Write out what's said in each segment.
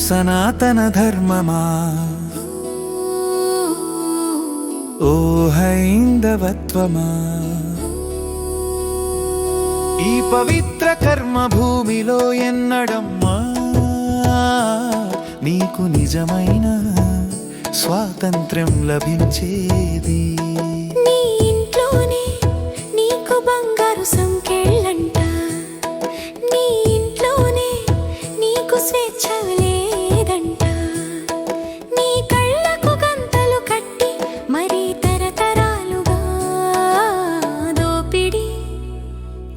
సనాతన ధర్మమా, ఓ హైందవత్వమా, ఈ పవిత్ర కర్మ భూమిలో ఎన్నడమ్మా నీకు నిజమైన స్వాతంత్ర్యం లభించేది. నీ ఇంట్లోనే నీకు బంగారు సంకెళ్ళంట, నీ ఇంట్లోనే నీకు స్వేచ్ఛ లేదంట, నీ కళ్ళకు గంతలు కట్టి మరీ తరతరాలుగా దోపిడీ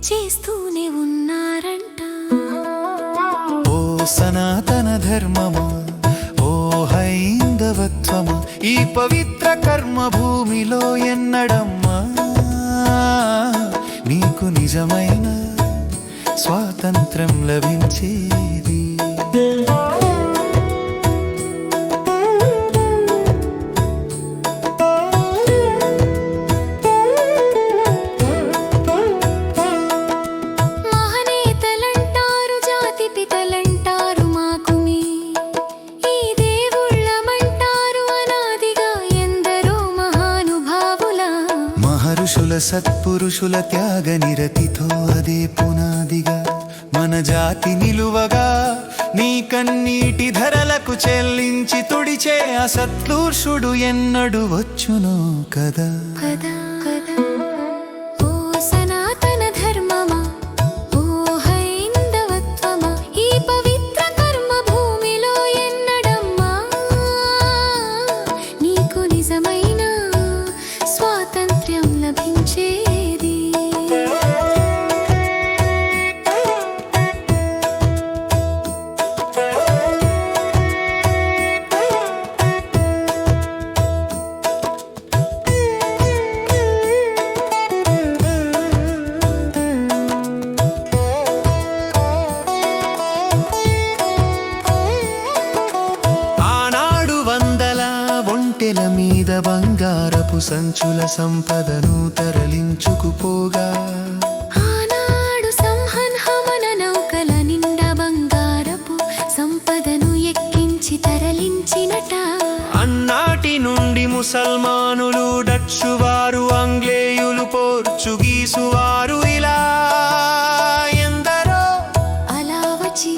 చేస్తూనే ఉన్నారంట. ఓ సనాతన ధర్మమా, ఓ హైందవత్వమా, ఈ పవిత్ర కర్మ భూమిలో ఎన్నడమ్మా నీకు నిజమైన స్వాతంత్ర్యం లభించేది. మహనేతలంటారు, జాతి పితలంటారు, మాకు మీ ఈ దేవుళ్ళమంటారు, అనాదిగా ఎందరో మహానుభావుల మహర్షుల సత్పురుషుల త్యాగ నిరతితో అదే పునాదిగా మన జాతి నిలువగా, నీ కన్నీటి ధరలకు చెల్లించి తుడిచే అసత్పురుషుడు ఎన్నడు వచ్చునో కదా. కదా కదా. ఓ సనాతన ధర్మమా, ఓ హైందవత్వమా, ఈ పవిత్ర కర్మ భూమిలో ఎన్నడమ్మా నీకు నిజమైన స్వాతంత్ర్యం లభించేది. ఆనాడు వందల ఒంటెల మీద బంగారపు సంచుల సంపదను తరలించుకుపోగా, ఆనాడు సంహన్హమన నౌకల నిండా బంగారపు సంపదను ఎక్కించి తరలించినట. అన్నాటి నుండి ముసల్మానులు, డచ్చువారు, ఆంగ్లేయులు, పోర్చుగీసువారు, ఇలా ఎందరో అలా వచ్చి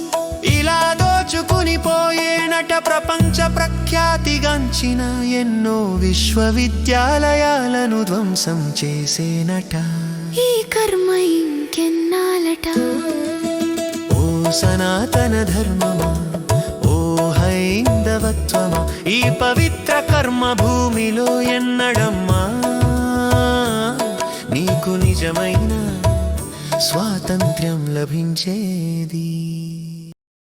ఇలా దోచుకుని పోయేనట. ప్రపంచ ప్రఖ్యాతిగాంచిన ఎన్నో విశ్వవిద్యాలయాలను ధ్వంసం చేసేనట. ఈ కర్మ ఇంకెన్నాలట. ఓ సనాతన ధర్మమా, ఓ హైందవత్వమా, ఈ పవిత్ర కర్మ భూమిలో ఎన్నడమ్మా నీకు నిజమైన స్వాతంత్ర్యం లభించేది.